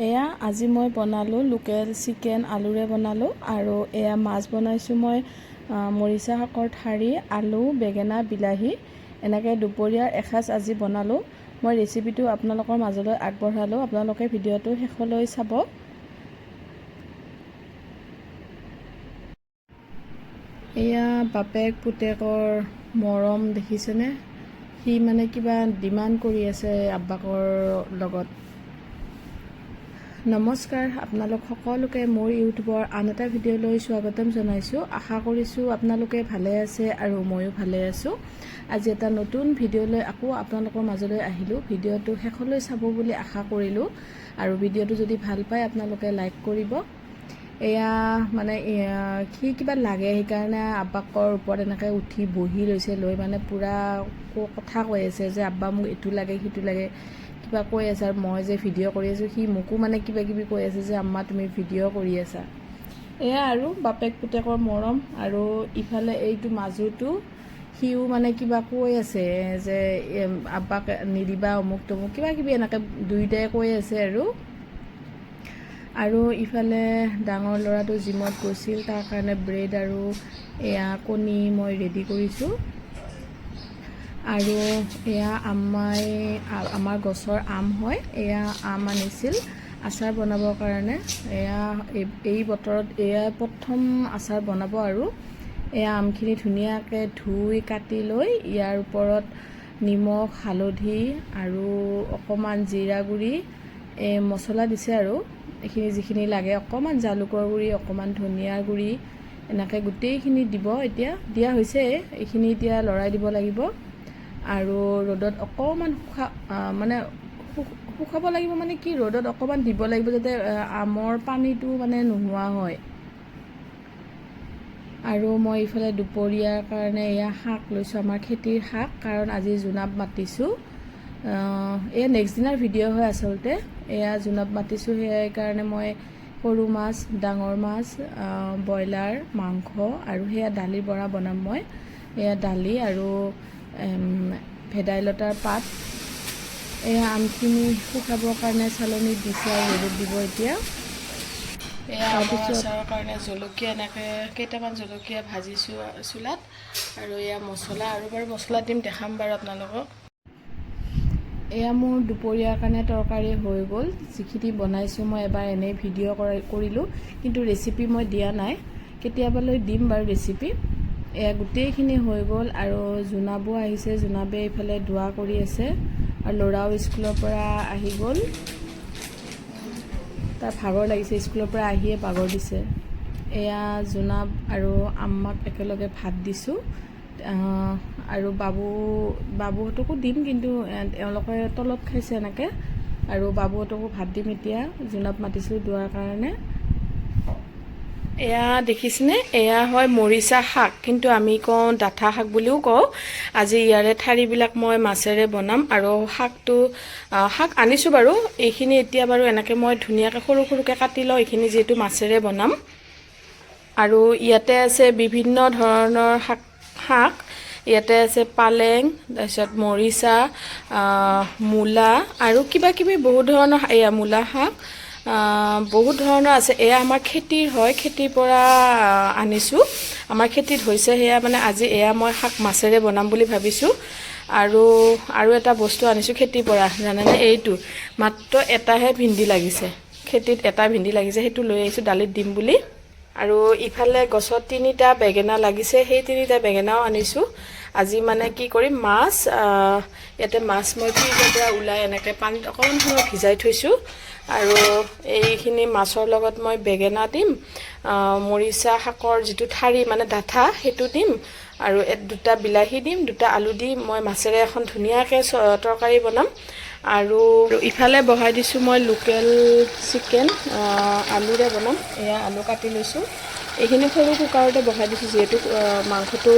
এয়া আজি মই বনালোঁ লোকেল চিকেন আলুৰে বনালোঁ আৰু এয়া মাছ বনাইছোঁ মই মৰিচা শাকৰ ঠাৰি আলু বেঙেনা বিলাহী এনেকৈ দুপৰীয়াৰ এসাঁজ আজি বনালোঁ। মই ৰেচিপিটো আপোনালোকৰ মাজলৈ আগবঢ়ালোঁ, আপোনালোকে ভিডিঅ'টো শেষলৈ চাব। এয়া বাপেক পুতেকৰ মৰম দেখিছেনে? সি মানে কিবা ডিমাণ্ড কৰি আছে আব্বাকৰ লগত। নমস্কাৰ, আপোনালোক সকলোকে মোৰ ইউটিউবৰ আন এটা ভিডিঅ'লৈ স্বাগতম জনাইছোঁ। আশা কৰিছোঁ আপোনালোকে ভালে আছে আৰু ময়ো ভালে আছোঁ। আজি এটা নতুন ভিডিঅ'লৈ আকৌ আপোনালোকৰ মাজলৈ আহিলোঁ। ভিডিঅ'টো শেষলৈ চাব বুলি আশা কৰিলোঁ আৰু ভিডিঅ'টো যদি ভাল পায় আপোনালোকে লাইক কৰিব। এয়া মানে সি কিবা লাগে সেইকাৰণে আব্বাকৰ ওপৰত এনেকৈ উঠি বহি লৈছে, লৈ মানে পূৰা কথা কৈ আছে যে আব্বা মোক এইটো লাগে সিটো লাগে কিবা কৈ আছে। আৰু মই যে ভিডিঅ' কৰি আছোঁ সি মোকো মানে কিবা কিবি কৈ আছে যে আম্মা তুমি ভিডিঅ' কৰি আছা। এয়া আৰু বাপেক পুতেকৰ মৰম। আৰু ইফালে এইটো মাজুটো সিও মানে কিবা কৈ আছে যে আব্বাক নিদিবা অমুক তমুক কিবা কিবি এনেকৈ দুয়োটাই কৈ আছে আৰু ইফালে ডাঙৰ ল'ৰাটো জিমত গৈছিল, তাৰ কাৰণে ব্ৰেড আৰু এয়া কণী মই ৰেডি কৰিছোঁ। আৰু এয়া আম্মাই আমাৰ গছৰ আম হয়, এয়া আম আনিছিল আচাৰ বনাবৰ কাৰণে। এয়া এই বতৰত এয়া প্ৰথম আচাৰ বনাব। আৰু এয়া আমখিনি ধুনীয়াকৈ ধুই কাটি লৈ ইয়াৰ ওপৰত নিমখ হালধি আৰু অকণমান জিৰা গুড়ি মছলা দিছে আৰু এইখিনি যিখিনি লাগে, অকণমান জালুকৰ গুড়ি অকণমান ধনিয়াৰ গুড়ি এনেকৈ গোটেইখিনি দিব। এতিয়া দিয়া হৈছে, এইখিনি এতিয়া লৰাই দিব লাগিব আৰু ৰ'দত অকণমান শুকাব লাগিব। মানে কি ৰ'দত অকণমান দিব লাগিব যাতে আমৰ পানীটো মানে নোহোৱা হয়। আৰু মই ইফালে দুপৰীয়াৰ কাৰণে এয়া শাক লৈছোঁ, আমাৰ খেতিৰ শাক, কাৰণ আজি জোনাব মাতিছোঁ। এয়া নেক্সট দিনাৰ ভিডিঅ' হয় আচলতে। এয়া জোনাব মাতিছোঁ, সেইকাৰণে মই সৰু মাছ ডাঙৰ মাছ ব্ৰইলাৰ মাংস আৰু সেয়া দালিৰ বৰা বনাম মই। এয়া দালি আৰু ভেদাইলতাৰ পাত। এয়া আমখিনি শুকাবৰ কাৰণে চালনীত দিছে আৰু ৰ'দত দিব এতিয়া। এয়া আমৰ আচাৰৰ কাৰণে জলকীয়া এনেকৈ কেইটামান জলকীয়া ভাজিছোঁ চুলাত, আৰু এয়া মছলা আৰু বাৰু মছলা দিম দেখাম বাৰু আপোনালোকক। এয়া মোৰ দুপৰীয়াৰ কাৰণে তৰকাৰী হৈ গ'ল। যিখিনি বনাইছোঁ মই এবাৰ এনেই ভিডিঅ' কৰিলোঁ, কিন্তু ৰেচিপি মই দিয়া নাই, কেতিয়াবালৈ দিম বাৰু ৰেচিপি। এয়া গোটেইখিনি হৈ গ'ল আৰু জোনাবো আহিছে, জোনাবে এইফালে দোৱা কৰি আছে আৰু ল'ৰাও স্কুলৰ পৰা আহি গ'ল, তাৰ ভাগৰ লাগিছে, স্কুলৰ পৰা আহিয়ে ভাগৰ দিছে। এয়া জোনাব আৰু আম্মাক একেলগে ভাত দিছোঁ আৰু বাবুহঁতকো দিম, কিন্তু এওঁলোকে তলত খাইছে এনেকৈ, আৰু বাবুহঁতকো ভাত দিম এতিয়া। জোনাব মাতিছিলোঁ দোৱাৰ কাৰণে। এয়া দেখিছেনে? এয়া হয় মৰিচা শাক, কিন্তু আমি কওঁ ডাঠা শাক বুলিও কওঁ। আজি ইয়াৰে ঠাৰিবিলাক মই মাছেৰে বনাম আৰু শাক আনিছোঁ বাৰু। এইখিনি এতিয়া বাৰু এনেকৈ মই ধুনীয়াকৈ সৰু সৰুকৈ কাটি লওঁ, এইখিনি যিহেতু মাছেৰে বনাম। আৰু ইয়াতে আছে বিভিন্ন ধৰণৰ শাক। ইয়াতে আছে পালেং, তাৰপিছত মৰিচা, মূলা আৰু কিবা কিবি বহুত ধৰণৰ, এয়া মূলা শাক বহুত ধৰণৰ আছে। এয়া আমাৰ খেতিৰ হয়, খেতিৰ পৰা আনিছোঁ, আমাৰ খেতিত হৈছে। সেয়া মানে আজি এয়া মই শাক মাছেৰে বনাম বুলি ভাবিছোঁ। আৰু এটা বস্তু আনিছোঁ খেতিৰ পৰা, জানেনে? এইটো মাত্ৰ এটাহে ভেন্দি লাগিছে, খেতিত এটা ভেন্দি লাগিছে, সেইটো লৈ আহিছোঁ দালিত দিম বুলি। আৰু ইফালে গছত 3টা বেঙেনা লাগিছে, সেই 3টা বেঙেনাও আনিছোঁ। আজি মানে কি কৰিম, ইয়াতে মাছ মই ফ্ৰিজৰ পৰা ওলাই এনেকৈ পানীত অকণমান সময় ভিজাই থৈছোঁ, আৰু এইখিনি মাছৰ লগত মই বেঙেনা দিম, মৰিচা শাকৰ যিটো ঠাৰি মানে ডাঠা সেইটো দিম, আৰু 2টা বিলাহী দিম, 2টা আলু দি মই মাছেৰে এখন ধুনীয়াকৈ তৰকাৰী বনাম। আৰু ইফালে বহাই দিছোঁ মই লোকেল চিকেন আলুৰে বনাম। এয়া আলু কাটি লৈছোঁ, এইখিনি সৰু কুকাৰতে বহাই দিছোঁ, যিহেতু মাংসটো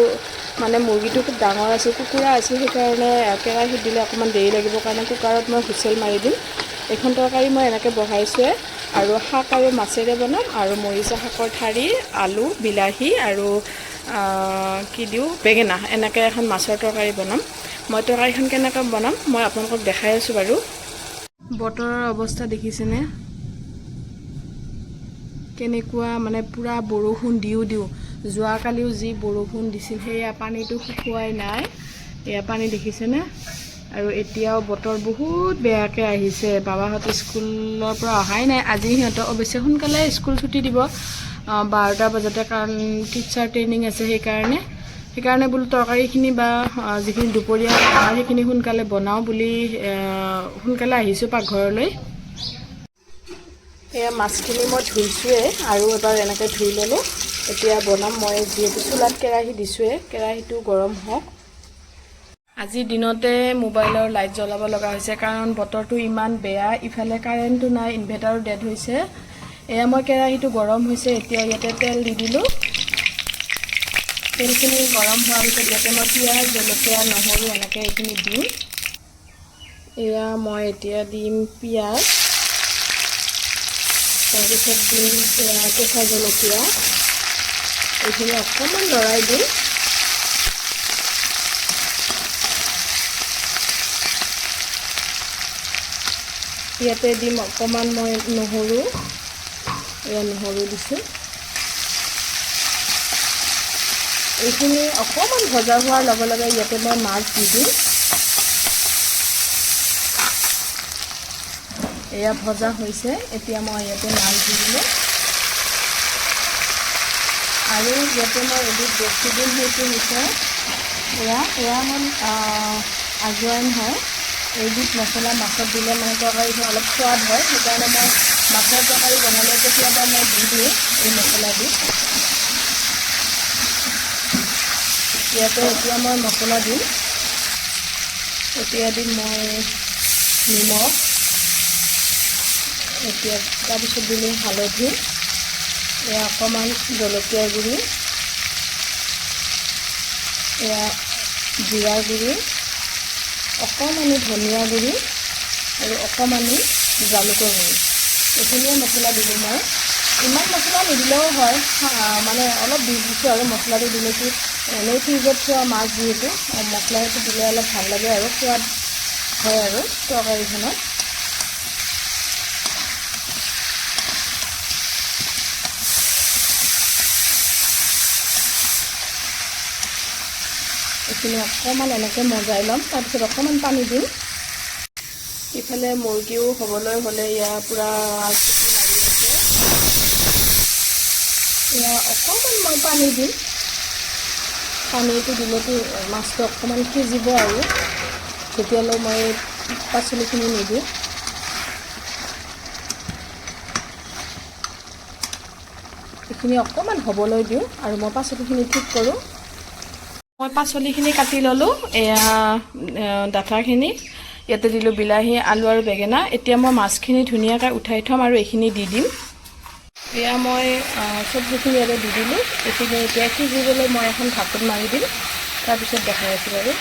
মানে মুৰ্গীটো খুব ডাঙৰ আছে, কুকুৰা আছে, সেইকাৰণে কেৰাহীত দিলে অকণমান দেৰি লাগিব কাৰণে কুকাৰত মই হুইচেল মাৰি দিম। এইখন তৰকাৰী মই এনেকৈ বহাইছোঁৱে, আৰু শাক আৰু মাছেৰে বনাম, আৰু মৰিচা শাকৰ ঠাৰি আলু বিলাহী আৰু কি দিওঁ বেঙেনা, এনেকৈ এখন মাছৰ তৰকাৰী বনাম। মই তৰকাৰীখন কেনেকৈ বনাম মই আপোনালোকক দেখাই আছোঁ বাৰু। বতৰৰ অৱস্থা দেখিছেনে? কেনেকুৱা মানে পুৰা বৰষুণ দিওঁ যোৱাকালিও যি বৰষুণ দিছিল সেয়া পানীটো শুকুৱাই নাই এয়া পানী দেখিছেনে আৰু এতিয়াও বতৰ বহুত বেয়াকৈ আহিছে বাবাহঁতে স্কুলৰ পৰা অহাই নাই আজি সিহঁতৰ অৱশ্যে সোনকালে স্কুল ছুটি দিব 12টা বজাতে কাৰণ টিচাৰ ট্ৰেইনিং আছে সেইকাৰণে বোলো তৰকাৰীখিনি বা যিখিনি দুপৰীয়া সেইখিনি সোনকালে বনাওঁ বুলি সোনকালে আহিছোঁ পাকঘৰলৈ এয়া মাছখিনি মই ধুইছোঁৱে আৰু এবাৰ এনেকৈ ধুই ল'লোঁ এতিয়া বনাম মই যিহেতু চুলাত কেৰাহী দিছোঁৱে কেৰাহীটো গৰম হওক আজি দিনতে মোবাইলৰ লাইট জ্বলাব লগা হৈছে কাৰণ বতৰটো ইমান বেয়া ইফালে কাৰেণ্টটো নাই ইনভাৰ্টাৰো ডেড হৈছে এয়া মই কেৰাহীটো গৰম হৈছে এতিয়া ইয়াতে তেল দি দিলোঁ তেলখিনি গৰম হোৱাৰ পিছত ইয়াতে মই পিঁয়াজ জলকীয়া নহৰু এনেকৈ এইখিনি দিম এয়া মই এতিয়া দিম পিঁয়াজ তাৰপিছত দিম কেঁচা জলকীয়া এইখিনি অকণমান লৰাই দিম ইয়াতে দিম অকণমান মই নহৰু এয়া নহৰু দিছোঁ এইখিনি অকণমান ভজা হোৱাৰ লগে লগে ইয়াতে মই মাছ দি দিম এয়া ভজা হৈছে এতিয়া মই ইয়াতে মাছ দি দিলোঁ আৰু ইয়াতে মই এবিধ বস্তু দিম সেইটো হৈছে এয়া মোৰ আজৱাইন হয় এইবিধ মছলা মাছত দিলে মানে তৰকাৰীটো অলপ সোৱাদ হয় সেইকাৰণে মই মাছৰ তৰকাৰী বনালে কেতিয়াবা মই দি দিওঁ এই মছলাবিধ ইয়াতে এতিয়া মই মছলা দিম এতিয়া দিম মই নিমখ এতিয়া তাৰপিছত দিলোঁ হালধি এয়া অকণমান জলকীয়া গুড়ি এয়া জিৰাৰ গুড়ি অকণমানি ধনিয়া গুড়ি আৰু অকণমানি জালুকৰ গুড়ি এইখিনিয়ে মছলা দিলোঁ মই ইমান মছলা নিদিলেও হয় মানে অলপ দি দিছোঁ আৰু মছলাটো দিলে কি এনেই ফ্ৰিজত থোৱা মাছ যিহেতু মছলাটো দিলে অলপ ভাল লাগে আৰু সোৱাদ হয় আৰু তৰকাৰীখনত এইখিনি অকণমান এনেকৈ মজাই ল'ম তাৰপিছত অকণমান পানী দিম ইফালে মুৰ্গীও হ'বলৈ হ'লে ইয়াৰ পূৰা চিটি মাৰি আছে এয়া অকণমান মই পানী দিম পানীটো দিলেতো মাছটো অকণমান সিজিব আৰু তেতিয়ালৈ মই পাচলিখিনি নিদিওঁ এইখিনি অকণমান হ'বলৈ দিওঁ আৰু মই পাচলিখিনি ঠিক কৰোঁ মই পাচলিখিনি কাটি ল'লোঁ এয়া ডাঠাখিনি ইয়াতে দিলোঁ বিলাহী আলু আৰু বেঙেনা এতিয়া মই মাছখিনি ধুনীয়াকৈ উঠাই থ'ম আৰু এইখিনি দি দিম এয়া মই চব্জিখিনি ইয়াতে দি দিলোঁ এইখিনি এতিয়া সিজিবলৈ মই এখন ঢাকোন মাৰি দিম তাৰপিছত দেখাই আছোঁ বাৰু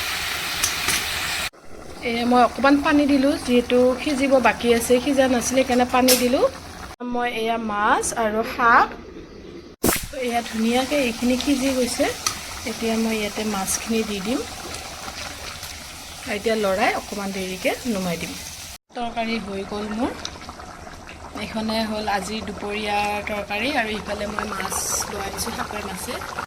এয়া মই অকণমান পানী দিলোঁ যিহেতু সিজিব বাকী আছে সিজা নাছিলে সেইকাৰণে পানী দিলোঁ মই এয়া মাছ আৰু শাক এয়া ধুনীয়াকৈ এইখিনি সিজি গৈছে এতিয়া মই ইয়াতে মাছখিনি দি দিম এতিয়া লৰাই অকণমান দেৰিকৈ নমাই দিম তৰকাৰী হৈ গ'ল মোৰ এইখনে হ'ল আজি দুপৰীয়াৰ তৰকাৰী আৰু ইফালে মই মাছ লৈ আনিছোঁ শাকৰ মাছে